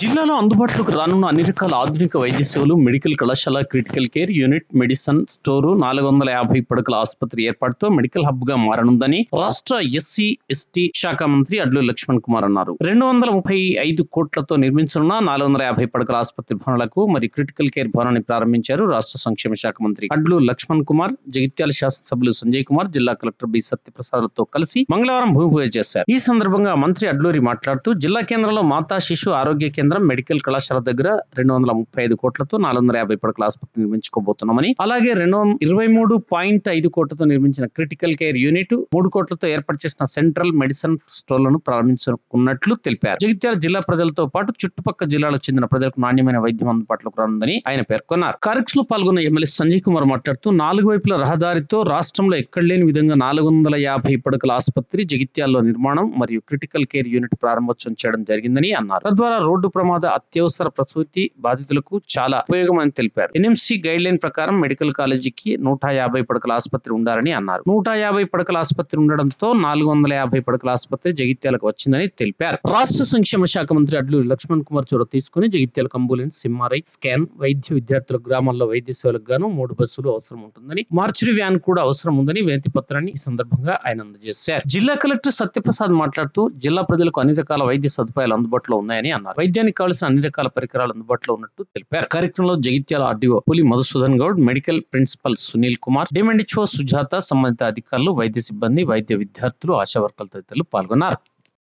జిల్లాలో అందుబాటులోకి రానున్న అన్ని రకాల ఆధునిక వైద్య సేవలు, మెడికల్ కళాశాల, critical care unit, medicine store, 450 పడకల ఆసుపత్రి ఏర్పాటుతో మెడికల్ హబ్ గా మారనుందని రాష్ట్ర ఎస్సీ, ఎస్టీ శాఖ మంత్రి అడ్లూరి లక్ష్మణ్ కుమార్ అన్నారు. 235 కోట్లతో నిర్మించనున్న 450 పడకల ఆసుపత్రి భవనాలకు మరియు క్రిటికల్ కేర్ భవనాన్ని ప్రారంభించారు రాష్ట్ర సంక్షేమ శాఖ మంత్రి అడ్లూరి లక్ష్మణ్ కుమార్. జగిత్యాల శాసనసభ్యులు సంజయ్ కుమార్, జిల్లా కలెక్టర్ బి సత్యప్రసాద్తో కలిసి మంగళవారం భూమి పూజ చేశారు. ఈ సందర్భంగా మంత్రి అడ్లూరి మాట్లాడుతూ జిల్లా కేంద్రంలో మాతా శిశు ఆరోగ్య కేంద్రం, మెడికల్ కళాశాల దగ్గర 235 కోట్లతో 450 పడకల ఆసుపత్రి నిర్మించుకోబోతున్నామని, అలాగే 23.5 కోట్లతో నిర్మించిన క్రిటికల్ కేర్ యూనిట్, 3 కోట్లతో ఏర్పాటు చేసిన సెంట్రల్ మెడిసిన్ స్టోర్లను ప్రారంభించుకున్నట్లు తెలిపారు. జగిత్యాల జిల్లా ప్రజలతో పాటు చుట్టుపక్కల జిల్లాలకు చెందిన ప్రజలకు నాణ్యమైన వైద్యం అందుబాటులోకి రానుందని ఆయన పేర్కొన్నారు. కార్యక్రమంలో పాల్గొన్న ఎమ్మెల్యే సంజయ్ కుమార్ మాట్లాడుతూ 4 వైపుల రహదారితో రాష్ట్రంలో ఎక్కడ లేని విధంగా 450 పడకల ఆసుపత్రి జగిత్యాలలో నిర్మాణం మరియు క్రిటికల్ కేర్ యూనిట్ ప్రారంభోత్సవం చేయడం జరిగిందని అన్నారు. తద్వారా రోడ్డు ప్రమాద, అత్యవసర ప్రసూతి బాధితులకు చాలా ఉపయోగమని తెలిపారు. ఎన్ఎంసీ గైడ్ లైన్ ప్రకారం మెడికల్ కాలేజీకి 150 పడకల ఆసుపత్రి ఉండాలని అన్నారు. 150 పడకల ఆసుపత్రి ఉండడంతో 450 పడకల ఆసుపత్రి జగిత్యాలకు వచ్చిందని తెలిపారు. రాష్ట్ర సంక్షేమ శాఖ మంత్రి అడ్లూరి లక్ష్మణ్ కుమార్ చొరవ తీసుకుని జగిత్యాలకు అంబులెన్స్, ఎంఆర్ఐ స్కాన్, వైద్య విద్యార్థుల గ్రామాల్లో వైద్య సేవలకు గాను 3 బస్సులు అవసరం ఉంటుందని, మార్చురీ వ్యాన్ కూడా అవసరం ఉందని వినతి పత్రాన్ని ఈ సందర్భంగా ఆయన అందజేశారు. జిల్లా కలెక్టర్ సత్యప్రసాద్ మాట్లాడుతూ జిల్లా ప్రజలకు అన్ని రకాల వైద్య సదుపాయాలు అందుబాటులో ఉన్నాయని అన్నారు. వైద్యానికి కావాల్సిన అన్ని రకాల పరికరాలు అందుబాటులో ఉన్నట్టు తెలిపారు. కార్యక్రమంలో Jagtial RDO Puli Madhusudan Goud, medical principal Sunil Kumar, DMHO Sujatha, సంబంధిత అధికారులు, వైద్య సిబ్బంది, వైద్య విద్యార్థులు, ఆశా వర్కర్ల తదితరులు పాల్గొన్నారు.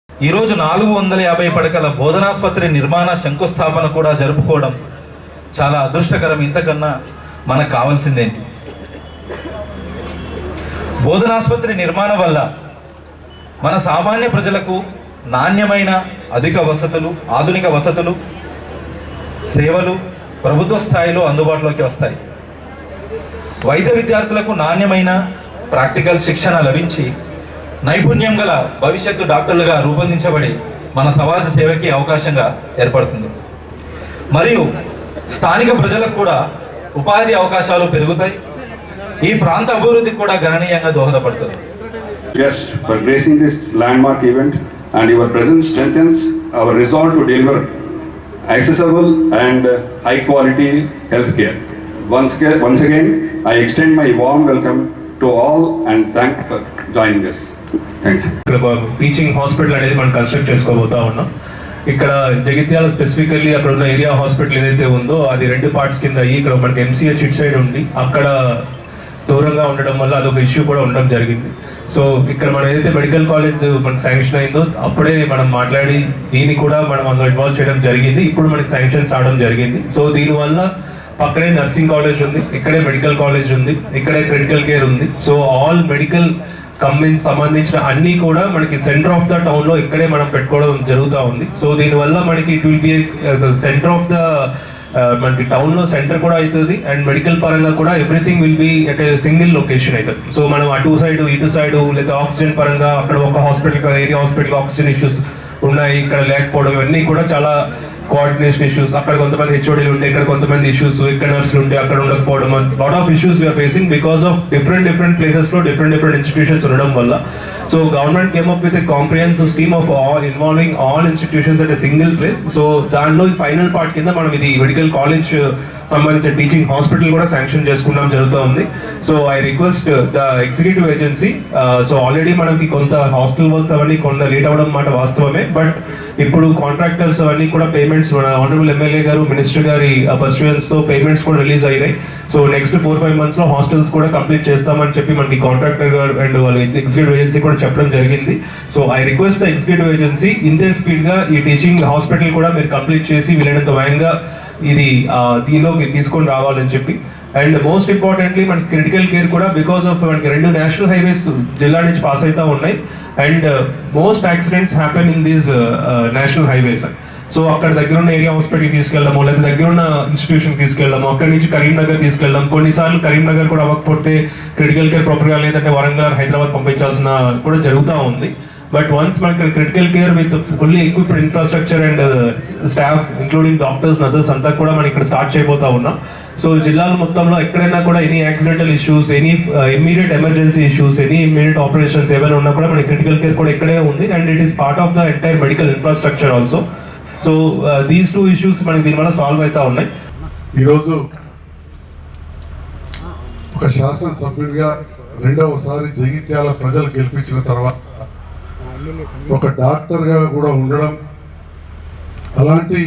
ఈ రోజు 450 పడకల బోధనాస్పత్రి నిర్మాణ శంకుస్థాపన కూడా జరుపుకోవడం చాలా అదృష్టకరం. ఇంతకన్నా మనకు కావాల్సిందేంటి? బోధనాస్పత్రి నిర్మాణం వల్ల మన సామాన్య ప్రజలకు నాణ్యమైన అధిక వసతులు, ఆధునిక వసతులు, సేవలు ప్రభుత్వ స్థాయిలో అందుబాటులోకి వస్తాయి. వైద్య విద్యార్థులకు నాణ్యమైన ప్రాక్టికల్ శిక్షణ లభించి నైపుణ్యం గల భవిష్యత్తు డాక్టర్లుగా రూపొందించబడి మన సమాజ సేవకి అవకాశంగా ఏర్పడుతుంది. మరియు స్థానిక ప్రజలకు కూడా ఉపాధి అవకాశాలు పెరుగుతాయి. ఈ ప్రాంత అభివృద్ధికి కూడా గణనీయంగా దోహదపడుతుంది. Just for gracing this landmark event, and your presence strengthens our resolve to deliver accessible and high quality health care. Once again, I extend my warm welcome to all and thank you for joining us. Thank you. Teaching hospital అనేది మనం construct చేసుకోబోతా ఉన్నాం. ఇక్కడ Jagtial specifically అక్కడ ఉన్న area hospital ఏదైతే ఉందో అది 2 parts కింద అయ్యి ఇక్కడ మనకి ఎంసీహెచ్ ఇటు సైడ్ ఉంది. అక్కడ దూరంగా ఉండడం వల్ల అదొక ఇష్యూ కూడా ఉండడం జరిగింది. సో ఇక్కడ మనం ఏదైతే మెడికల్ కాలేజ్ మనకు శాంక్షన్ అయిందో అప్పుడే మనం మాట్లాడి దీన్ని కూడా మనం అందులో ఇన్వాల్వ్ చేయడం జరిగింది. ఇప్పుడు మనకి శాంక్షన్స్ రావడం జరిగింది. సో దీనివల్ల పక్కనే నర్సింగ్ కాలేజ్ ఉంది, ఇక్కడే మెడికల్ కాలేజ్ ఉంది, ఇక్కడే క్రిటికల్ కేర్ ఉంది. సో ఆల్ మెడికల్ కంపెనీకి సంబంధించిన అన్నీ కూడా మనకి సెంటర్ ఆఫ్ ద టౌన్లో ఇక్కడే మనం పెట్టుకోవడం జరుగుతూ ఉంది. సో దీనివల్ల మనకి it will be centre of the మనకి టౌన్లో సెంటర్ కూడా అవుతుంది అండ్ మెడికల్ పరంగా కూడా everything will be at a single location అవుతుంది. సో మనం అటు సైడ్ ఇటు సైడ్ లేదా ఆక్సిజన్ పరంగా అక్కడ ఒక hospital area hospital oxygen issues ఉన్నాయి, ఇక్కడ లేకపోవడం ఇవన్నీ కూడా చాలా కోఆర్డినేషన్ ఇష్యూస్. అక్కడ కొంతమంది హెచ్ఓడీలు ఉంటే ఇక్కడ కొంతమంది ఇష్యూస్, ఇక్కడ నర్సులు ఉంటే అక్కడ ఉండకపోవడం, lot of issues we are facing because of different ప్లేసెస్లో డిఫరెంట్ ఇన్స్టిట్యూషన్స్ ఉండడం వల్ల. So government came up with a comprehensive scheme of all involving all institutions at a single place. So దానిలో ఫైనల్ పార్ట్ కింద మనం ఇది మెడికల్ కాలేజ్ సంబంధించిన teaching hospital కూడా sanction చేసుకున్నాం జరుగుతూ ఉంది. So I request the executive agency, so already మనకి కొంత హాస్పిటల్ వర్క్స్ అవన్నీ కొంత లేట్ అవ్వడం మాట వాస్తవమే, బట్ ఇప్పుడు కాంట్రాక్టర్స్ అవన్నీ కూడా పేమెంట్స్ మన ఆనరబుల్ ఎమ్మెల్యే గారు, మినిస్టర్ గారి పర్సూయెన్స్ తో పేమెంట్స్ కూడా రిలీజ్ అయినాయి. సో నెక్స్ట్ 4-5 months లో హాస్టల్స్ కూడా కంప్లీట్ చేస్తామని చెప్పి మనకి కాంట్రాక్టర్ గారు అండ్ వాళ్ళ ఎగ్జిక్యూటివ్ ఏజెన్సీ కూడా చెప్పడం జరిగింది. So I request the executive agency ఇంతే స్పీడ్ గా ఈ టీచింగ్ హాస్పిటల్ కూడా మీరు కంప్లీట్ చేసి వీలైనంత వేగంగా ఇది దీనిలోకి తీసుకొని రావాలని చెప్పి. అండ్ మోస్ట్ ఇంపార్టెంట్లీ మనకి క్రిటికల్ కేర్ కూడా బికాస్ ఆఫ్ మనకి 2 నేషనల్ హైవేస్ జిల్లా నుంచి పాస్ అవుతా ఉన్నాయి and most accidents happen in these national highways. So అక్కడ దగ్గర ఉన్న ఏరియా హాస్పిటల్ తీసుకెళ్ళడము, లేదా దగ్గర ఉన్న ఇన్స్టిట్యూషన్ తీసుకెళ్ళడము, అక్కడి నుంచి కరీంనగర్ తీసుకెళ్ళడం, కొన్నిసార్లు కరీంనగర్ కూడా అవ్వకపోతే క్రిటికల్ కేర్ ప్రాపర్గా లేదంటే వరంగల్, హైదరాబాద్ పంపించాల్సిన కూడా జరుగుతూ ఉంది. బట్ వన్స్ మనకి critical care with fully equipped infrastructure and staff including doctors, nurses అంతా కూడా మనం ఇక్కడ స్టార్ట్ చేయబోతా ఉన్నాం. సో జిల్లాల మొత్తంలో ఎక్కడైనా కూడా any accidental issues, any immediate emergency issues, any immediate operations ఏమైనా ఉన్నా కూడా మన క్రిటికల్ కేర్ కూడా ఇక్కడే ఉంది and it is part of the entire medical infrastructure also. So these two issues మనకి దీనివల్ల సాల్వ్ అవుతా ఉన్నాయి. ఈరోజు ఒక శాసనసభ్యుడిగా రెండవసారి జగిత్యాల ప్రజలు గెలిపించిన తర్వాత ఒక డాక్టర్గా కూడా ఉండడం, అలాంటి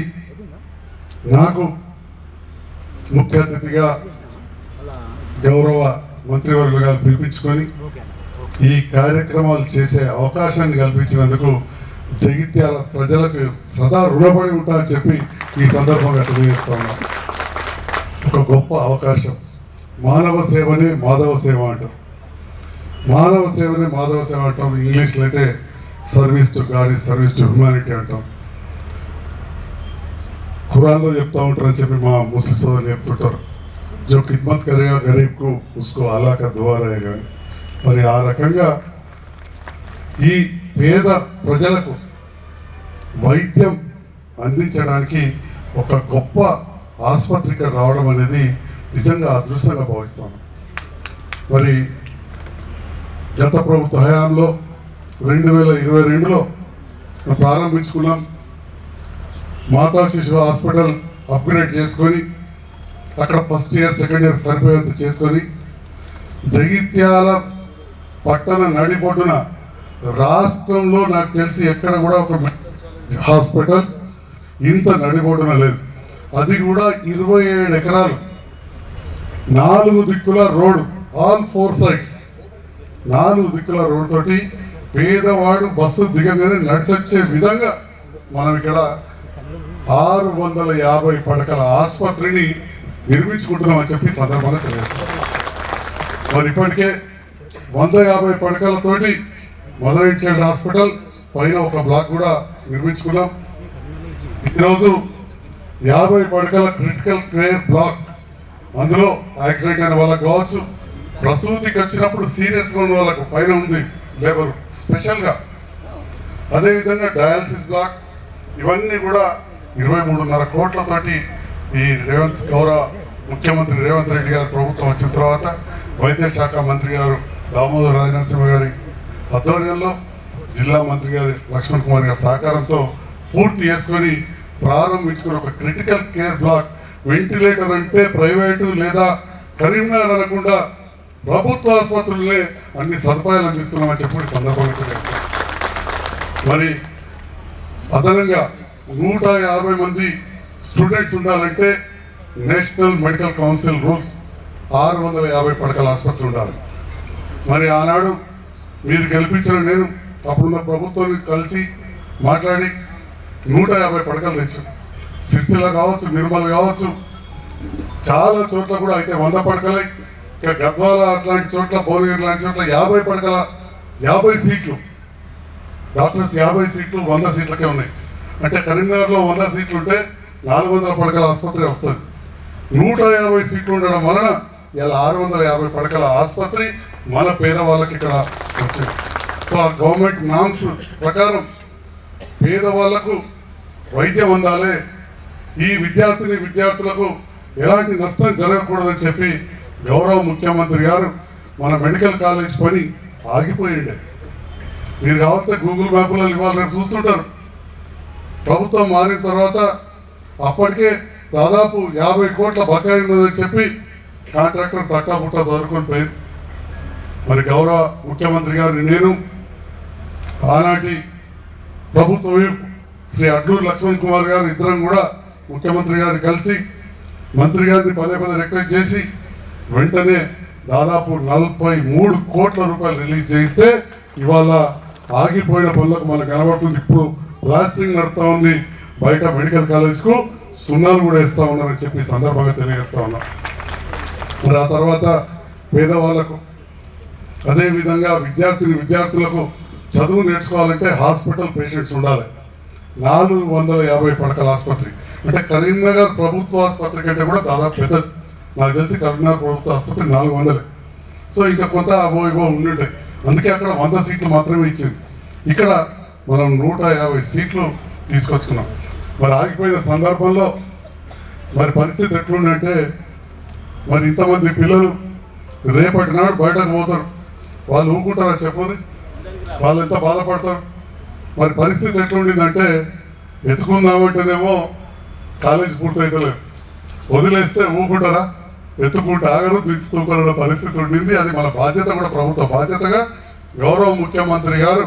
నాకు ముఖ్య అతిథిగా గౌరవ మంత్రివర్యులు గారు పిలిపించుకొని ఈ కార్యక్రమాలు చేసే అవకాశాన్ని కల్పించినందుకు జగిత్యాల ప్రజలకు సదా రుణపడి ఉంటామని చెప్పి ఈ సందర్భంగా తెలియజేస్తా ఉన్నాను. ఒక గొప్ప అవకాశం. మానవ సేవనే మాధవ సేవ అంటాం. మానవ సేవనే మాధవ సేవ అంటాం. ఇంగ్లీష్లో అయితే service to God is service to humanity అంటాం. ఖురాన్లో చెప్తా ఉంటారని చెప్పి మా ముస్లిం సోదరులు చెప్తుంటారు, జో ఖిద్మత్ కరేగా గరీబ్కు ఉస్కో అల్లా కా దుఆ रहेगा. మరి ఆ రకంగా ఈ పేద ప్రజలకు వైద్యం అందించడానికి ఒక గొప్ప ఆసుపత్రి ఇక్కడ రావడం అనేది నిజంగా అదృష్టంగా భావిస్తాను. మరి గత ప్రభుత్వ హయాంలో 2022లో ప్రారంభించుకున్నాం. మాతా శిశు హాస్పిటల్ అప్గ్రేడ్ చేసుకొని అక్కడ ఫస్ట్ ఇయర్ సెకండ్ ఇయర్ సరిపోయేంత చేసుకొని జగిత్యాల పట్టణ నడిబొడ్డున రాష్ట్రంలో నాకు తెలిసి ఎక్కడ కూడా ఒక హాస్పిటల్ ఇంత నడిబొడ్డున లేదు. అది కూడా 27 ఎకరాలు, 4 దిక్కుల రోడ్డు, ఆల్ 4 సైడ్స్, 4 దిక్కుల రోడ్డు తోటి పేదవాడు బస్సు దిగగానే నడిచొచ్చే విధంగా మనం ఇక్కడ 650 పడకల ఆసుపత్రిని నిర్మించుకుంటున్నామని చెప్పి సందర్భంగా తెలియజేస్తాం. మరి ఇప్పటికే 150 పడకలతోటి మొదలైన హాస్పిటల్ పైన ఒక బ్లాక్ కూడా నిర్మించుకున్నాం. ఈరోజు 50 పడకల క్రిటికల్ కేర్ బ్లాక్, అందులో యాక్సిడెంట్ అయిన వాళ్ళకు కావచ్చు, ప్రసూతికి వచ్చినప్పుడు సీరియస్గా ఉన్న వాళ్ళకు పైన ఉంది లేబర్ స్పెషల్గా. అదేవిధంగా డయాలసిస్ బ్లాక్, ఇవన్నీ కూడా 23.5 కోట్లతోటి ఈ గౌరవ ముఖ్యమంత్రి రేవంత్ రెడ్డి గారి ప్రభుత్వం వచ్చిన తర్వాత వైద్య శాఖ మంత్రి గారు దామోదర్ రాజనరసింహ గారి ఆధ్వర్యంలో, జిల్లా మంత్రి గారి లక్ష్మణ్ కుమార్ గారి సహకారంతో పూర్తి చేసుకొని ప్రారంభించుకున్న ఒక క్రిటికల్ కేర్ బ్లాక్. వెంటిలేటర్ అంటే ప్రైవేటు లేదా కరీంనగర్ అనకుండా ప్రభుత్వ ఆసుపత్రులనే అన్ని సదుపాయాలు అందిస్తున్నామని చెప్పి సందర్భంగా మరి అదనంగా 150 మంది స్టూడెంట్స్ ఉండాలంటే నేషనల్ మెడికల్ కౌన్సిల్ రూల్స్ 650 పడకల ఆసుపత్రి ఉండాలి. మరి ఆనాడు మీరు గెలిపించిన నేను అప్పుడున్న ప్రభుత్వాన్ని కలిసి మాట్లాడి 150 పడకలు తెచ్చాం. సిరిసిల్ల కావచ్చు, నిర్మల్ కావచ్చు, చాలా చోట్ల కూడా అయితే 100 పడకలై, ఇక గద్వాల అట్లాంటి చోట్ల, భువనగిరి లాంటి చోట్ల 50 పడకల 50 సీట్లు, డాక్టర్స్ 50 సీట్లు 100 సీట్లకే ఉన్నాయి. అంటే కరీంనగర్లో 100 సీట్లు ఉంటే 400 పడకల ఆసుపత్రి వస్తుంది. 150 సీట్లు ఉండడం వలన ఇలా 650 పడకల ఆసుపత్రి మన పేదవాళ్ళకి ఇక్కడ వచ్చింది. సో ఆ గవర్నమెంట్ నామ్స్ ప్రకారం పేదవాళ్లకు వైద్యం అందాలి, ఈ విద్యార్థులకు ఎలాంటి నష్టం జరగకూడదని చెప్పి గౌరవ ముఖ్యమంత్రి గారు మన మెడికల్ కాలేజ్ పని ఆగిపోయిండే. మీరు కావస్తే గూగుల్ మ్యాప్లో ఇవాళ రేపు చూస్తుంటారు. ప్రభుత్వం మారిన తర్వాత అప్పటికే దాదాపు 50 కోట్ల బకాయి ఉందని చెప్పి కాంట్రాక్టర్ తట్టాపుట్టా చదువుకొని పోయింది. మరి గౌరవ ముఖ్యమంత్రి గారిని నేను, ఆనాటి ప్రభుత్వ శ్రీ అడ్లూరు లక్ష్మణ్ కుమార్ గారు ఇద్దరం కూడా ముఖ్యమంత్రి గారిని కలిసి మంత్రి గారిని పదే రిక్వెస్ట్ చేసి వెంటనే దాదాపు 43 కోట్ల రూపాయలు రిలీజ్ చేయిస్తే ఇవాళ ఆగిపోయిన పనులకు మనకు కనబడుతుంది. ఇప్పుడు ప్లాస్టింగ్ నడుస్తూ ఉంది, బయట మెడికల్ కాలేజ్కు సున్నాలు కూడా ఇస్తూ ఉన్నారని చెప్పి సందర్భంగా తెలియజేస్తా ఉన్నాం. మరి ఆ తర్వాత పేదవాళ్లకు, అదేవిధంగా విద్యార్థులకు చదువు నేర్చుకోవాలంటే హాస్పిటల్ పేషెంట్స్ ఉండాలి. 450 పడకల ఆసుపత్రి అంటే కరీంనగర్ ప్రభుత్వ ఆసుపత్రి కంటే కూడా దాదాపు పెద్దది. నాకు తెలిసి కరీంనగర్ ప్రభుత్వ ఆసుపత్రి 400. సో ఇంకా కొంత అవో ఇవో ఉండుంటాయి. అందుకే అక్కడ 100 సీట్లు మాత్రమే ఇచ్చింది. ఇక్కడ మనం 150 సీట్లు తీసుకొచ్చుకున్నాం. మరి ఆగిపోయిన సందర్భంలో మరి పరిస్థితి ఎట్లుందంటే, మరి ఇంతమంది పిల్లలు రేపటి నాడు బయటకు పోతారు, వాళ్ళు ఊరుకుంటారా చెప్పండి? వాళ్ళు ఎంత బాధపడతారు? మరి పరిస్థితి ఎట్లుండిందంటే ఎత్తుకుందామంటేనేమో కాలేజ్ పూర్తయితలేదు, వదిలేస్తే ఊకుంటారా, ఎత్తుకుంటే ఆగరు, దించుతూకున్న పరిస్థితి ఉండింది. అది మన బాధ్యత కూడా, ప్రభుత్వ బాధ్యతగా గౌరవ ముఖ్యమంత్రి గారు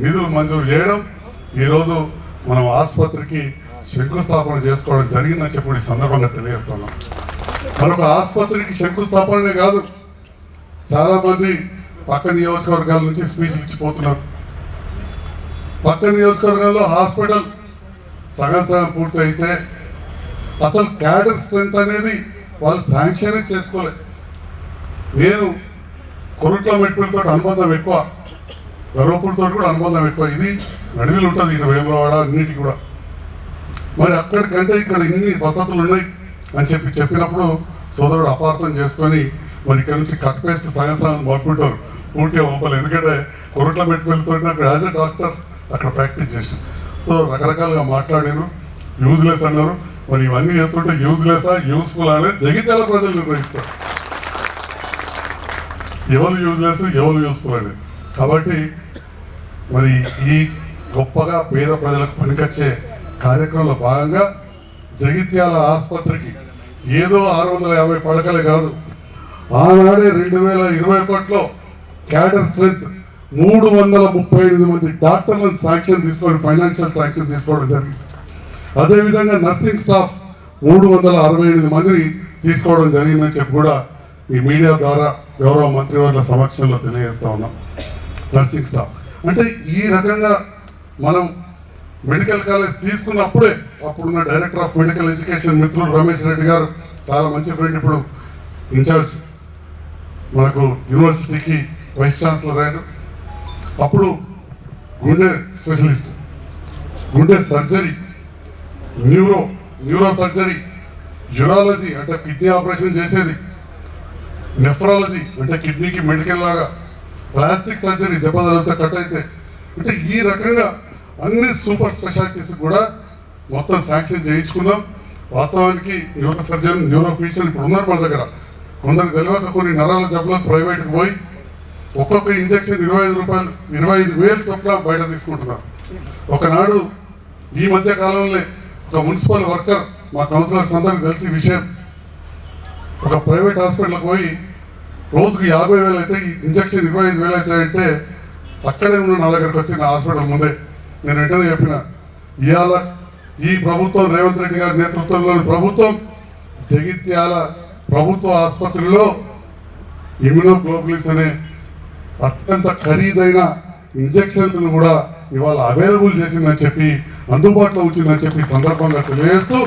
నిధులు మంజూరు చేయడం, ఈరోజు మనం ఆసుపత్రికి శంకుస్థాపన చేసుకోవడం జరిగిందని చెప్పి ఈ సందర్భంగా తెలియజేస్తున్నాం. మరొక ఆసుపత్రికి శంకుస్థాపనే కాదు, చాలామంది పక్క నియోజకవర్గాల నుంచి స్పీచ్లు ఇచ్చిపోతున్నారు. పక్క నియోజకవర్గాల్లో హాస్పిటల్ సగం పూర్తి అయితే అసలు క్యాడర్ స్ట్రెంత్ అనేది వాళ్ళు శాంక్షన్ చేసుకోలేదు. నేను కొరుట్ల మెట్పులతో అనుబంధం ఎక్కువ, గర్వపులతో కూడా అనుబంధం ఎక్కువ. ఇది నడివిలు ఉంటుంది ఇక్కడ వేములవాడ అన్నిటికి కూడా. మరి అక్కడికంటే ఇక్కడ ఇన్ని వసతులు ఉన్నాయి అని చెప్పినప్పుడు సోదరుడు అపార్థం చేసుకొని మరి ఇక్కడ నుంచి కట్ పేస్ట్ సగం పంపుకుంటారు, పూర్తిగా పంపాలి. ఎందుకంటే కొరుట్ల మెట్పులతో అక్కడ యాజ్ ఎ డాక్టర్ అక్కడ ప్రాక్టీస్ చేశాను. సో రకరకాలుగా మాట్లాడాను, యూజ్లెస్ అన్నారు. మరి ఇవన్నీ చెప్తుంటే యూజ్లెస్సా యూస్ఫుల్ అనేది జగిత్యాల ప్రజలు నిర్ణయిస్తారు, ఎవరు యూజ్లెస్ ఎవరు యూస్ఫుల్ అనేది. కాబట్టి మరి ఈ గొప్పగా పేద ప్రజలకు పనికొచ్చే కార్యక్రమంలో భాగంగా జగిత్యాల ఆసుపత్రికి ఏదో 650 పడకలే కాదు, ఆనాడే 2021లో క్యాడర్ స్ట్రెంత్ 335 మంది డాక్టర్లను శాంక్షన్ తీసుకొని ఫైనాన్షియల్ శాంక్షన్ తీసుకోవడం జరిగింది. అదేవిధంగా నర్సింగ్ స్టాఫ్ 368 మందిని తీసుకోవడం జరిగిందని చెప్పి కూడా ఈ మీడియా ద్వారా గౌరవ మంత్రివర్ల సమక్షంలో తెలియజేస్తా ఉన్నాం. నర్సింగ్ స్టాఫ్ అంటే ఈ రకంగా మనం మెడికల్ కాలేజ్ తీసుకున్నప్పుడే అప్పుడున్న డైరెక్టర్ ఆఫ్ మెడికల్ ఎడ్యుకేషన్ మిత్రులు రమేష్ రెడ్డి గారు, చాలా మంచి ఫ్రెండ్, ఇప్పుడు ఇన్ఛార్జ్ మనకు యూనివర్సిటీకి వైస్ ఛాన్సలర్ అయ్యారు. అప్పుడు గుండె స్పెషలిస్ట్, గుండె సర్జరీ, న్యూరో సర్జరీ, యూరాలజీ అంటే కిడ్నీ ఆపరేషన్ చేసేది, నెఫ్రాలజీ అంటే కిడ్నీకి మెడికల్ లాగా, ప్లాస్టిక్ సర్జరీ దెబ్బ తగిలితే కట్ అయితే, అంటే ఈ రకంగా అన్ని సూపర్ స్పెషాలిటీస్ కూడా మొత్తం శాంక్షన్ చేయించుకుందాం. వాస్తవానికి న్యూరో సర్జన్, న్యూరో ఫిజిషియన్ ఇప్పుడు ఉన్నారు మన దగ్గర. కొందరికి తెలియక కొన్ని నరాల జబ్బులకు ప్రైవేట్కి పోయి ఒక్కొక్క ఇంజక్షన్ 25 రూపాయలు 25,000 చొప్పున బయట తీసుకుంటున్నారు. ఒకనాడు ఈ మధ్య కాలంలో ఒక మున్సిపల్ వర్కర్, మా కౌన్సిలర్స్ అందరికీ తెలిసి విషయం, ఒక ప్రైవేట్ హాస్పిటల్కి పోయి రోజుకి 50,000 అయితే, ఇంజక్షన్ 25,000 అయితే అంటే అక్కడే ఉన్న నా దగ్గరకు వచ్చి నా హాస్పిటల్ ముందే నేను వెంటనే చెప్పిన, ఇవాళ ఈ ప్రభుత్వం రేవంత్ రెడ్డి గారి నేతృత్వంలోని ప్రభుత్వం జగిత్యాల ప్రభుత్వ ఆసుపత్రిలో ఇమ్యునోగ్లోబులిన్స్ అనే అత్యంత ఖరీదైన ఇంజక్షన్లను కూడా ఇవాళ అవైలబుల్ చేసిందని చెప్పి, అందుబాటులో ఉంచిందని చెప్పి సందర్భంగా తెలియజేస్తూ,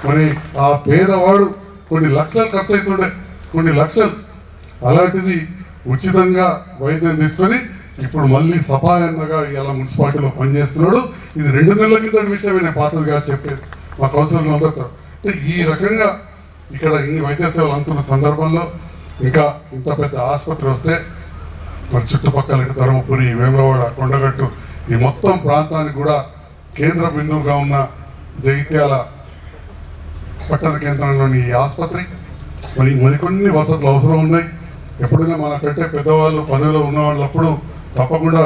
మరి ఆ పేదవాడు కొన్ని లక్షలు ఖర్చు అవుతుండే, కొన్ని లక్షలు, అలాంటిది ఉచితంగా వైద్యం తీసుకొని ఇప్పుడు మళ్ళీ సఫాయంగా ఇలా మున్సిపాలిటీలో పనిచేస్తున్నాడు. ఇది 2 నెలల కింద విషయమే, నేను పాతదిగా చెప్పేది మా కౌన్సిలర్లు అందరితో. అంటే ఈ రకంగా ఇక్కడ ఇన్ని వైద్య సేవలు అందుతున్న సందర్భంలో ఇంకా ఇంత పెద్ద ఆసుపత్రి వస్తే మరి చుట్టుపక్కల ధర్మపురి, వేములవాడ, కొండగట్టు ఈ మొత్తం ప్రాంతానికి కూడా కేంద్ర బిందువుగా ఉన్న జగిత్యాల పట్టణ కేంద్రంలోని ఈ ఆసుపత్రి మరి మరికొన్ని వసతులు అవసరం ఉన్నాయి. ఎప్పుడైనా మనకంటే పెద్దవాళ్ళు పదవిలో ఉన్న వాళ్ళప్పుడు తప్పకుండా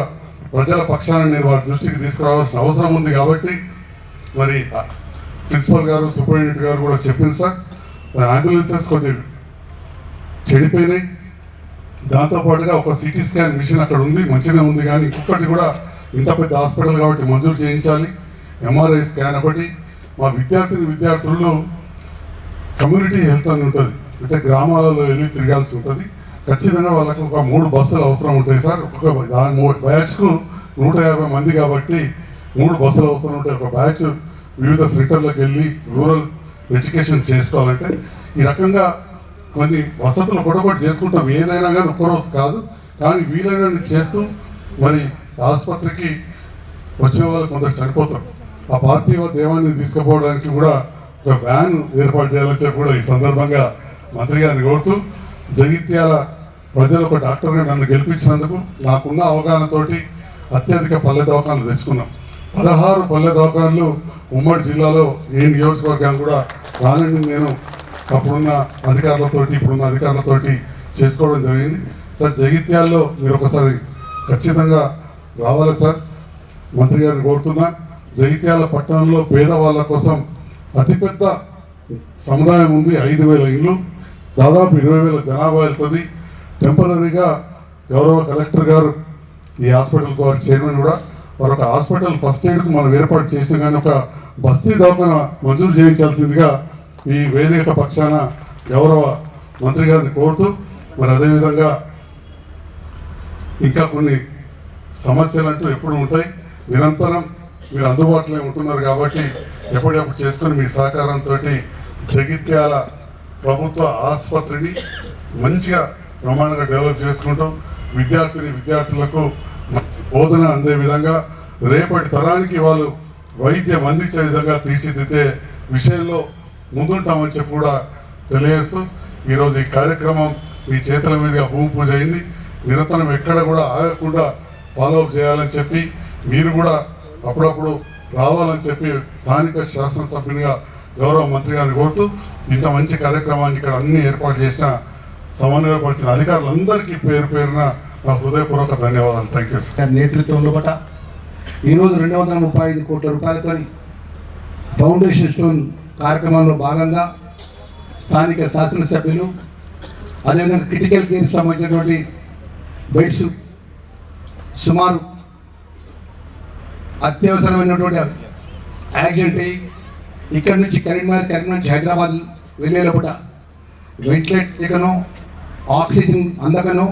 ప్రజల పక్షాన్ని నేను వారి దృష్టికి తీసుకురావాల్సిన అవసరం ఉంది. కాబట్టి మరి ప్రిన్సిపల్ గారు, సూపరింటెండెంట్ గారు కూడా చెప్పింది సార్, అంబులెన్సెస్ కొద్దిగా చెడిపోయినాయి. దాంతోపాటుగా ఒక సిటీ స్కాన్ మిషన్ అక్కడ ఉంది, మంచిగా ఉంది, కానీ ఇంకొకటి కూడా ఇంత పెద్ద హాస్పిటల్ కాబట్టి మంజూరు చేయించాలి. ఎంఆర్ఐ స్కాన్ ఒకటి. మా విద్యార్థులు కమ్యూనిటీ హెల్త్ అని ఉంటుంది, అంటే గ్రామాలలో వెళ్ళి తిరగాల్సి ఉంటుంది. ఖచ్చితంగా వాళ్ళకు ఒక 3 బస్సులు అవసరం ఉంటాయి సార్. ఒక్కొక్క బ్యాచ్కు 150 మంది కాబట్టి 3 బస్సులు అవసరం ఉంటాయి. ఒక బ్యాచ్ వివిధ సెంటర్లకు వెళ్ళి రూరల్ ఎడ్యుకేషన్ చేసుకోవాలంటే ఈ రకంగా కొన్ని వసతులు ఒకటి చేసుకుంటాం. ఏదైనా కానీ ఒక్కరోజు కాదు, కానీ వీలైన చేస్తూ మరి ఆసుపత్రికి వచ్చిన వాళ్ళు కొందరు చనిపోతారు. ఆ పార్థివ దేవాన్ని తీసుకుపోవడానికి కూడా ఒక వ్యాన్ ఏర్పాటు చేయాలని చెప్పి కూడా ఈ సందర్భంగా మంత్రి గారిని కోరుతూ, జగిత్యాల ప్రజలు ఒక డాక్టర్గా నన్ను గెలిపించినందుకు నాకున్న అవగాహనతోటి అత్యధిక పల్లె దవాఖానలు తెచ్చుకున్నాం. 16 పల్లె దవాఖానలు ఉమ్మడి జిల్లాలో ఏ నియోజకవర్గాలు కూడా రానని నేను అప్పుడున్న అధికారులతోటి ఇప్పుడున్న అధికారులతోటి చేసుకోవడం జరిగింది. సార్ జగిత్యాల్లో మీరు ఒకసారి ఖచ్చితంగా రావాలి సార్, మంత్రి గారిని కోరుతున్నా. జగిత్యాల పట్టణంలో పేదవాళ్ళ కోసం అతిపెద్ద సముదాయం ఉంది. 5,000 ఇళ్ళు, దాదాపు 20,000 జనాభా వెళ్తుంది. టెంపరీగా గౌరవ కలెక్టర్ గారు ఈ హాస్పిటల్కి వారి చైర్మన్ కూడా వారు ఒక హాస్పిటల్ ఫస్ట్ ఎయిడ్కు మనం ఏర్పాటు చేసిన కానీ ఒక బస్తీ దవాఖాన మంజూరు చేయించాల్సిందిగా ఈ వేదిక పక్షాన గౌరవ మంత్రి గారిని కోరుతూ, మరి అదేవిధంగా ఇంకా కొన్ని సమస్యలు అంటూ ఎప్పుడు ఉంటాయి. నిరంతరం మీరు అందుబాటులో ఉంటున్నారు కాబట్టి ఎప్పుడెప్పుడు చేసుకొని మీ సహకారంతో జగిత్యాల ప్రభుత్వ ఆసుపత్రిని మంచిగా బ్రహ్మాండంగా డెవలప్ చేసుకుంటూ విద్యార్థులకు బోధన అందే విధంగా రేపటి తరానికి వాళ్ళు వైద్యం అందించే విధంగా తీర్చిదిద్దే విషయంలో ముందుంటామని చెప్పి కూడా తెలియజేస్తూ ఈరోజు ఈ కార్యక్రమం మీ చేతుల మీదుగా భూమి పూజ అయింది. నిరంతరం ఎక్కడ కూడా ఆగకుండా ఫాలోఅప్ చేయాలని చెప్పి మీరు కూడా అప్పుడప్పుడు రావాలని చెప్పి స్థానిక శాసనసభ్యునిగా గౌరవ మంత్రి గారిని కోరుతూ ఇంత మంచి కార్యక్రమాన్ని ఇక్కడ అన్ని ఏర్పాటు చేసిన సమన్వయపరిచిన అధికారులందరికీ పేరు పేరున నా హృదయపూర్వక ధన్యవాదాలు. Thank you sir. నేతృత్వంలో బట ఈరోజు 235 కోట్ల రూపాయలతో ఫౌండేషన్ స్టోన్ కార్యక్రమంలో భాగంగా స్థానిక శాసనసభ్యులు అదేవిధంగా క్రిటికల్ కేర్ సంబంధించినటువంటి బెడ్స్ సుమారు అత్యవసరమైనటువంటి యాక్సిడెంట్ అయ్యి ఇక్కడి నుంచి కరీంనగర్ నుంచి హైదరాబాద్ వెళ్ళేటప్పుడు వెంటిలేట్ చేయకనో ఆక్సిజన్ అందకనో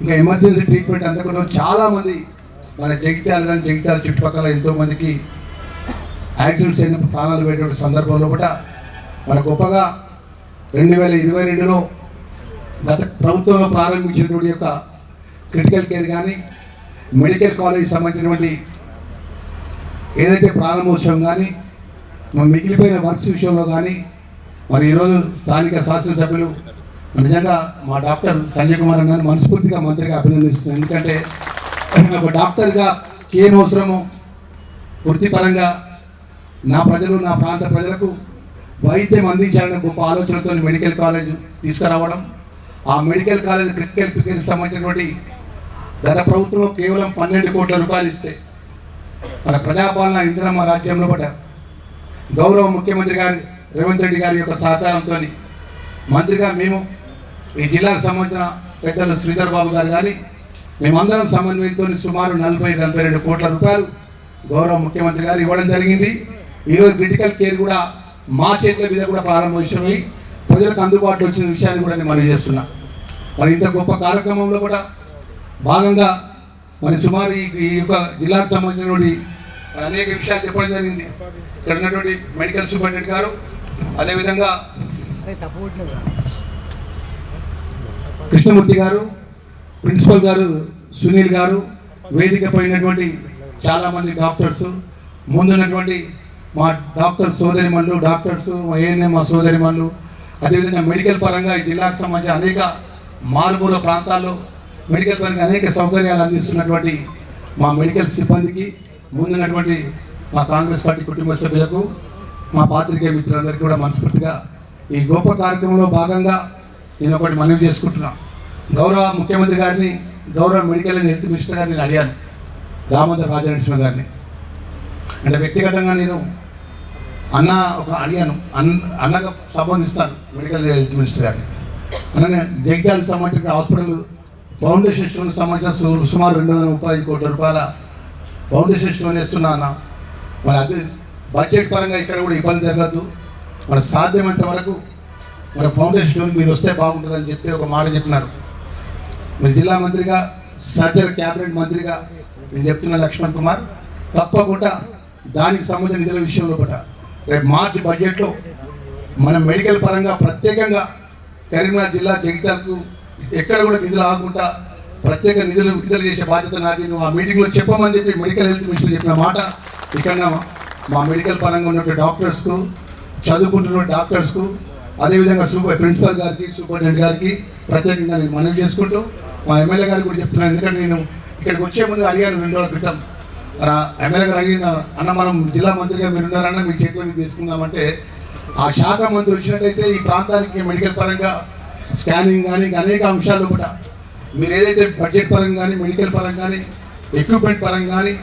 ఇంకా ఎమర్జెన్సీ ట్రీట్మెంట్ అందకనో చాలామంది మన జగిత్యాల కానీ జగిత్యాల చుట్టుపక్కల ఎంతోమందికి యాక్సిడెంట్స్ అయినప్పుడు ప్రాణాలు పెట్టే సందర్భంలో కూడా మన గొప్పగా 2022లో గత ప్రభుత్వంలో ప్రారంభించినటువంటి యొక్క క్రిటికల్ కేర్ కానీ మెడికల్ కాలేజ్ సంబంధించినటువంటి ఏదైతే ప్రారంభోత్సవం కానీ మిగిలిపోయిన వర్క్స్ విషయంలో కానీ మరి ఈరోజు స్థానిక శాసనసభ్యులు నిజంగా మా డాక్టర్ సంజయ్ కుమార్ గారిని మనస్ఫూర్తిగా మంత్రిగా అభినందిస్తున్నాను. ఎందుకంటే ఒక డాక్టర్గా ఏం అవసరమో వృత్తిపరంగా నా ప్రజలు నా ప్రాంత ప్రజలకు వైద్యం అందించాలనే గొప్ప ఆలోచనతో మెడికల్ కాలేజ్ తీసుకురావడం, ఆ మెడికల్ కాలేజ్ క్రిటికల్ కేర్ సంబంధించినటువంటి గత ప్రభుత్వంలో కేవలం 12 కోట్ల రూపాయలు ఇస్తే మన ప్రజాపాలన ఇందిరమ్మ రాజ్యంలో పడ్డ గౌరవ ముఖ్యమంత్రి గారు రేవంత్ రెడ్డి గారి యొక్క సహకారంతో మంత్రిగా మేము ఈ జిల్లాకు సంబంధించిన పెద్దలు శ్రీధర్ బాబు గారు కానీ మేమందరం సమన్వయంతో సుమారు 40-42 కోట్ల రూపాయలు గౌరవ ముఖ్యమంత్రి గారు ఇవ్వడం జరిగింది. ఈరోజు క్రిటికల్ కేర్ కూడా మా చేతుల మీద కూడా ప్రారంభమై ప్రజలకు అందుబాటులో వచ్చిన విషయాన్ని కూడా నేను మనవి చేస్తున్నా. మరి ఇంత గొప్ప కార్యక్రమంలో కూడా భాగంగా మరి సుమారు ఈ యొక్క జిల్లాకు సంబంధించినటువంటి అనేక విషయాలు చెప్పడం జరిగింది. ఇక్కడ ఉన్నటువంటి మెడికల్ సూపరింటెండెంట్ గారు, అదేవిధంగా కృష్ణమూర్తి గారు, ప్రిన్సిపల్ గారు సునీల్ గారు, వేదిక పోయినటువంటి చాలామంది డాక్టర్స్, ముందున్నటువంటి మా డాక్టర్ సోదరిమణులు, డాక్టర్స్, ఏఎన్ఎం మా సోదరిమణులు, అదేవిధంగా మెడికల్ పరంగా ఈ జిల్లాకు సంబంధించి అనేక మారుమూల ప్రాంతాల్లో మెడికల్ పరంగా అనేక సౌకర్యాలు అందిస్తున్నటువంటి మా మెడికల్ సిబ్బందికి, ముందున్నటువంటి మా కాంగ్రెస్ పార్టీ కుటుంబ సభ్యులకు, మా పాత్రికేయ మిత్రులందరికీ కూడా మనస్ఫూర్తిగా ఈ గొప్ప కార్యక్రమంలో భాగంగా నేను ఒకటి మనవి చేసుకుంటున్నాను. గౌరవ ముఖ్యమంత్రి గారిని, గౌరవ మెడికల్ అండ్ హెల్త్ మినిస్టర్ గారిని నేను అడిగాను, దామోదర్ రాజనరసింహ గారిని. అంటే వ్యక్తిగతంగా నేను అడిగాను, అన్నగా సంబంధిస్తాను మెడికల్ హెల్త్ మినిస్టర్ గారిని. అలానే జగిత్యాలకు సంబంధించిన హాస్పిటల్ ఫౌండేషన్ స్టోన్కి సంబంధించిన సుమారు 235 కోట్ల రూపాయల ఫౌండేషన్ స్టోన్ వేస్తున్నా అన్న. మరి అది బడ్జెట్ పరంగా ఇక్కడ కూడా ఇబ్బంది జరగద్దు, మరి సాధ్యమైనంత వరకు మరి ఫౌండేషన్ స్టోన్ మీరు వస్తే బాగుంటుందని చెప్తే ఒక మాట చెప్పినారు. మరి జిల్లా మంత్రిగా, సర్జరీ క్యాబినెట్ మంత్రిగా నేను చెప్తున్న లక్ష్మణ్ కుమార్, తప్పకుండా దానికి సంబంధించిన నిధుల విషయంలో కూడా రేపు మార్చి బడ్జెట్లో మనం మెడికల్ పరంగా ప్రత్యేకంగా కరీంనగర్ జిల్లా జగిత్యాలకు ఎక్కడ కూడా నిధులు ఆగకుండా ప్రత్యేక నిధులు విడుదల చేసే బాధ్యత నాది. నువ్వు ఆ మీటింగ్లో చెప్పమని చెప్పి మెడికల్ హెల్త్ మినిస్టర్ చెప్పిన మాట ఇక్కడ మా మెడికల్ పరంగా ఉన్నటువంటి డాక్టర్స్కు, చదువుకుంటున్న డాక్టర్స్కు, అదేవిధంగా ప్రిన్సిపల్ గారికి, సూపరింటెండెంట్ గారికి ప్రత్యేకంగా నేను మనవి చేసుకుంటూ మా ఎమ్మెల్యే గారికి కూడా చెప్తున్నాను. ఎందుకంటే నేను ఇక్కడికి వచ్చే ముందు అడిగాను 2 రోజుల క్రితం, ఎమ్మెల్యే గారు అడిగిన అన్న మనం జిల్లా మంత్రిగా మీరు ఉన్నారన్న మీ చేతిలోకి తీసుకుందామంటే, ఆ శాఖ మంత్రి వచ్చినట్టయితే ఈ ప్రాంతానికి మెడికల్ పరంగా స్కానింగ్ కానీ అనేక అంశాలు కూడా మీరు ఏదైతే బడ్జెట్ పరంగా కానీ, మెడికల్ పరంగా కానీ, ఎక్విప్మెంట్ పరంగా కానీ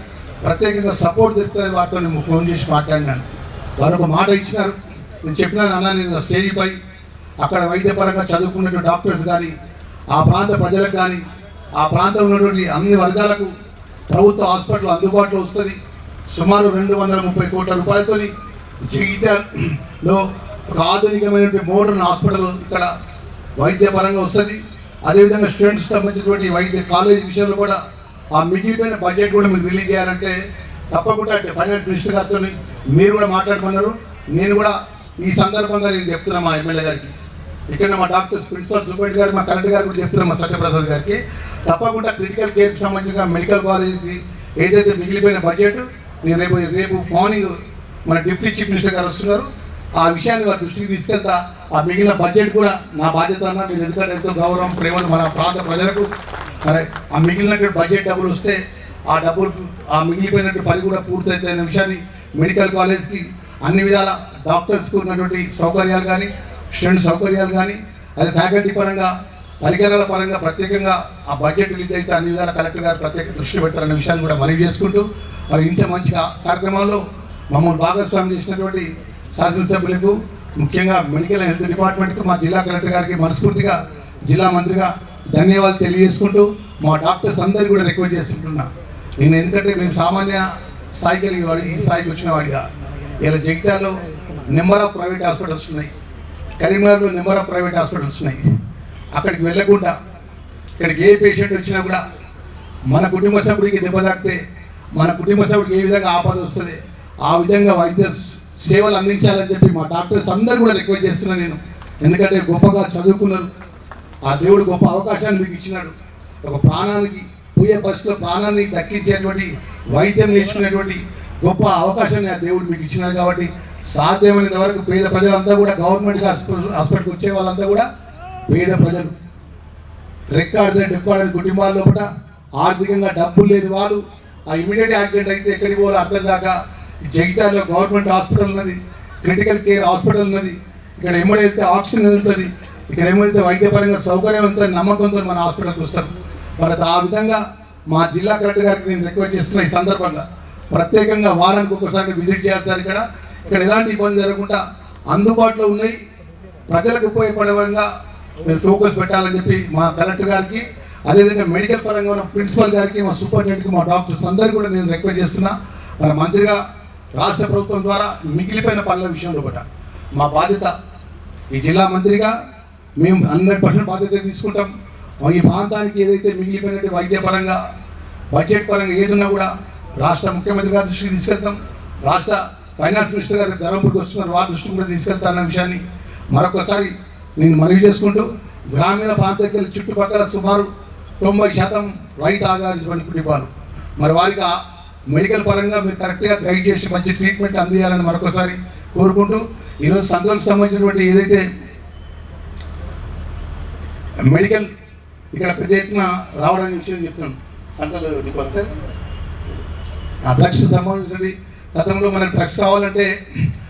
ప్రత్యేకంగా సపోర్ట్ దొరుకుతుంది వారితో నేను ఫోన్ చేసి మాట్లాడినాను. వారు ఒక మాట ఇచ్చినారు. నేను చెప్పినాను, అన్న నేను స్టేజ్పై అక్కడ వైద్యపరంగా చదువుకున్నటువంటి డాక్టర్స్ కానీ, ఆ ప్రాంత ప్రజలకు కానీ, ఆ ప్రాంతంలో ఉన్నటువంటి అన్ని వర్గాలకు ప్రభుత్వ హాస్పిటల్ అందుబాటులో వస్తుంది. సుమారు 230 కోట్ల రూపాయలతో జగిత్యాలలో ఒక ఆధునికమైనటువంటి మోడర్న్ హాస్పిటల్ ఇక్కడ వైద్యపరంగా వస్తుంది. అదేవిధంగా స్టూడెంట్స్ సంబంధించినటువంటి వైద్య కాలేజీ విషయంలో కూడా ఆ మిగిలిపోయిన బడ్జెట్ కూడా మీరు రిలీజ్ చేయాలంటే తప్పకుండా ఫైనాన్స్ మినిస్టర్ గారితో మీరు కూడా మాట్లాడుకున్నారు. నేను కూడా ఈ సందర్భంగా నేను చెప్తున్నా మా ఎమ్మెల్యే గారికి, ఇక్కడ మా డాక్టర్స్ ప్రిన్సిపల్ సూపరింటెండెంట్ గారు, మా కలెక్టర్ గారు కూడా చెప్తున్నాం, మా సత్యప్రసాద్ గారికి తప్పకుండా క్రిటికల్ కేర్కి సంబంధించిన మెడికల్ కాలేజీకి ఏదైతే మిగిలిపోయిన బడ్జెట్ నేను రేపు మార్నింగ్ మన డిప్యూటీ చీఫ్ మినిస్టర్ గారు వస్తున్నారు, ఆ విషయాన్ని వారి దృష్టికి తీసుకెళ్తా. ఆ మిగిలిన బడ్జెట్ కూడా నా బాధ్యత అన్న, మీరు ఎందుకంటే ఎంతో గౌరవం ప్రేమ మన ప్రాంత ప్రజలకు మరి ఆ మిగిలినటువంటి బడ్జెట్ డబ్బులు వస్తే ఆ డబ్బులు ఆ మిగిలిపోయినటువంటి పని కూడా పూర్తయితే అనే విషయాన్ని మెడికల్ కాలేజ్కి అన్ని విధాల డాక్టర్స్కు ఉన్నటువంటి సౌకర్యాలు కానీ, స్టూడెంట్ సౌకర్యాలు కానీ, అది ఫ్యాకల్టీ పరంగా పరికరాల పరంగా ప్రత్యేకంగా ఆ బడ్జెట్ రిలీజ్ అయితే అన్ని విధాల కలెక్టర్ గారు ప్రత్యేక దృష్టి పెట్టారనే విషయాన్ని కూడా మనవి చేసుకుంటూ, మరి ఇంత మంచి కార్యక్రమాల్లో మమ్మల్ని భాగస్వామ్యం చేసినటువంటి శాసనసభ్యులకు, ముఖ్యంగా మెడికల్ హెల్త్ డిపార్ట్మెంట్కి, మా జిల్లా కలెక్టర్ గారికి మనస్ఫూర్తిగా జిల్లా మంత్రిగా ధన్యవాదాలు తెలియజేసుకుంటూ, మా డాక్టర్స్ అందరికీ కూడా రిక్వెస్ట్ చేసుకుంటున్నా. నేను ఎందుకంటే నేను సామాన్య స్థాయికి వెళ్ళి ఈ స్థాయికి వచ్చిన వాడిగా ఇలా జగిత్యాలలో నెంబర్ ఆఫ్ ప్రైవేట్ హాస్పిటల్స్ ఉన్నాయి, కరీంనగర్లో నెంబర్ ఆఫ్ ప్రైవేట్ హాస్పిటల్స్ ఉన్నాయి. అక్కడికి వెళ్ళకుండా ఇక్కడికి ఏ పేషెంట్ వచ్చినా కూడా మన కుటుంబ సభ్యుడికి దెబ్బ తాకితే మన కుటుంబ సభ్యుడికి ఏ విధంగా ఆపద వస్తుంది ఆ విధంగా వైద్య సేవలు అందించాలని చెప్పి మా డాక్టర్స్ అందరూ కూడా రిక్వెస్ట్ చేస్తున్నాను నేను. ఎందుకంటే గొప్పగా చదువుకున్నారు, ఆ దేవుడు గొప్ప అవకాశాన్ని మీకు ఇచ్చినాడు. ఒక ప్రాణానికి పోయే పరిస్థితిలో ప్రాణాన్ని దక్కించేటువంటి వైద్యం నేర్చుకునేటువంటి గొప్ప అవకాశాన్ని ఆ దేవుడు మీకు ఇచ్చినాడు. కాబట్టి సాధ్యమైనంత వరకు పేద ప్రజలంతా కూడా గవర్నమెంట్ హాస్పిటల్కి వచ్చే వాళ్ళంతా కూడా పేద ప్రజలు, రెక్కాడిన కుటుంబాల లోపల ఆర్థికంగా డబ్బులు లేని వాళ్ళు ఆ ఇమీడియట్ యాక్సిడెంట్ అయితే ఎక్కడికి పోవాలో అర్థం కాక జగిత్యాలలో గవర్నమెంట్ హాస్పిటల్ ఉన్నది, క్రిటికల్ కేర్ హాస్పిటల్ ఉన్నది, ఇక్కడ ఎమ్మడైతే ఆక్సిజన్ ఉంటుంది, ఇక్కడ ఏమైతే వైద్యపరంగా సౌకర్యం ఉంటుంది, నమ్మకంతో మన హాస్పిటల్కి వస్తారు. మరి ఆ విధంగా మా జిల్లా కలెక్టర్ గారికి నేను రిక్వెస్ట్ చేస్తున్నా, ఈ సందర్భంగా ప్రత్యేకంగా వారానికి ఒక్కసారి విజిట్ చేయాలి సార్. ఇక్కడ ఎలాంటి ఇబ్బంది జరగకుండా అందుబాటులో ఉన్నాయి, ప్రజలకు ఉపయోగపడే విధంగా మీరు ఫోకస్ పెట్టాలని చెప్పి మా కలెక్టర్ గారికి, అదేవిధంగా మెడికల్ పరంగా ఉన్న ప్రిన్సిపల్ గారికి, మా సూపరింటెండెంట్కి, మా డాక్టర్స్ అందరికీ కూడా నేను రిక్వెస్ట్ చేస్తున్నా. మరి మంత్రిగా రాష్ట్ర ప్రభుత్వం ద్వారా మిగిలిపోయిన పనుల విషయంలో కూడా మా బాధ్యత, ఈ జిల్లా మంత్రిగా మేము 100% బాధ్యత తీసుకుంటాం. ఈ ప్రాంతానికి ఏదైతే మిగిలిపోయినట్టు వైద్యపరంగా బడ్జెట్ పరంగా ఏదున్నా కూడా రాష్ట్ర ముఖ్యమంత్రి గారి దృష్టికి తీసుకెళ్తాం. రాష్ట్ర ఫైనాన్స్ మినిస్టర్ గారు ధర్మపురికి వస్తున్నారు, వారి దృష్టికి కూడా తీసుకెళ్తారన్న విషయాన్ని మరొకసారి నేను మనవి చేసుకుంటూ, గ్రామీణ ప్రాంతానికి చుట్టుపక్కల సుమారు 90% రైతు ఆధారిత కుటుంబాలు, మరి వారికి మెడికల్ పరంగా మీరు కరెక్ట్గా గైడ్ చేసి మంచి ట్రీట్మెంట్ అందించాలని మరొకసారి కోరుకుంటూ, ఈరోజు సంతలకు సంబంధించినటువంటి ఏదైతే మెడికల్ ఇక్కడ పెద్ద ఎత్తున రావడానికి విషయం చెప్తున్నాను. సంతలు డిపార్ట్మెంట్ ఆ డ్రగ్స్ సంబంధించినది గతంలో మనకు డ్రగ్స్ కావాలంటే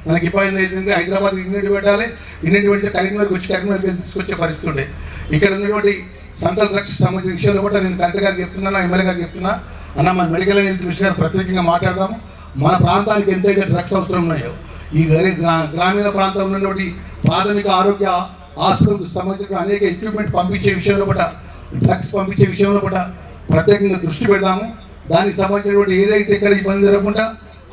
మనకి ఇబ్బంది అవుతుంది, హైదరాబాద్ ఇన్నిటి పెట్టాలి, ఇన్నిటి పెడితే కరీంనగర్కి వచ్చి కరీంనగర్కి తీసుకొచ్చే పరిస్థితి ఉండే. ఇక్కడ ఉన్నటువంటి సంతల డ్రగ్స్కి సంబంధించిన విషయాలు కూడా నేను కలెక్టర్ గారికి చెప్తున్నాను, ఎమ్మెల్యే గారికి చెప్తున్నా. అన్న మన మెడికల్ అండ్ హెల్త్ మినిస్టర్ గారు ప్రత్యేకంగా మాట్లాడదాము. మన ప్రాంతానికి ఎంతైతే డ్రగ్స్ అవసరం ఉన్నాయో ఈ గ్రామీణ ప్రాంతంలో ఉన్నటువంటి ప్రాథమిక ఆరోగ్య హాస్పిటల్కి సంబంధించిన అనేక ఎక్విప్మెంట్ పంపించే విషయంలో కూడా, డ్రగ్స్ పంపించే విషయంలో కూడా ప్రత్యేకంగా దృష్టి పెడదాము. దానికి సంబంధించినటువంటి ఏదైతే ఇక్కడ ఇబ్బంది జరగకుండా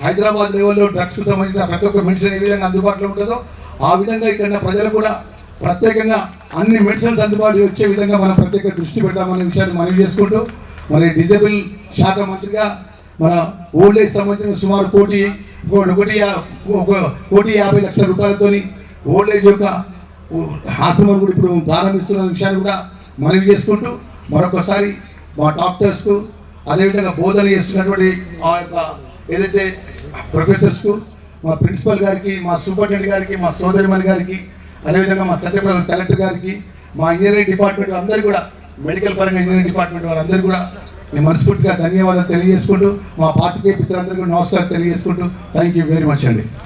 హైదరాబాద్ లెవెల్లో డ్రగ్స్కి సంబంధించిన ప్రతి ఒక్క మెడిసిన్ ఏ విధంగా అందుబాటులో ఉంటుందో ఆ విధంగా ఇక్కడ ప్రజలు కూడా ప్రత్యేకంగా అన్ని మెడిసిన్స్ అందుబాటులో వచ్చే విధంగా మనం ప్రత్యేక దృష్టి పెడతామనే విషయాన్ని మనవి చేసుకుంటూ, మరి డిజేబుల్ శాఖ మంత్రిగా మన ఓల్డ్ ఏజ్ సంబంధించిన సుమారు 1,50,00,000 రూపాయలతో ఓల్డ్ ఏజ్ యొక్క ఆశ్రమం కూడా ఇప్పుడు ప్రారంభిస్తున్న విషయాన్ని కూడా మనవి చేసుకుంటూ, మరొకసారి మా డాక్టర్స్కు, అదేవిధంగా బోధన చేస్తున్నటువంటి ఆ యొక్క ఏదైతే ప్రొఫెసర్స్కు, మా ప్రిన్సిపల్ గారికి, మా సూపరింటెండెంట్ గారికి, మా సోదరిమణి గారికి, అదేవిధంగా మా సత్యప్రసాద్ కలెక్టర్ గారికి, మా ఇంజనీరింగ్ డిపార్ట్మెంట్ అందరూ కూడా, మెడికల్ పరంగా ఇంజనీరింగ్ డిపార్ట్మెంట్ వాళ్ళందరూ కూడా నేను మనస్ఫూర్తిగా ధన్యవాదాలు తెలియజేసుకుంటూ, మా పాత్రికేయ మిత్రులందరికీ నమస్కారం తెలియజేసుకుంటూ, థ్యాంక్ యూ వెరీ మచ్ అండి.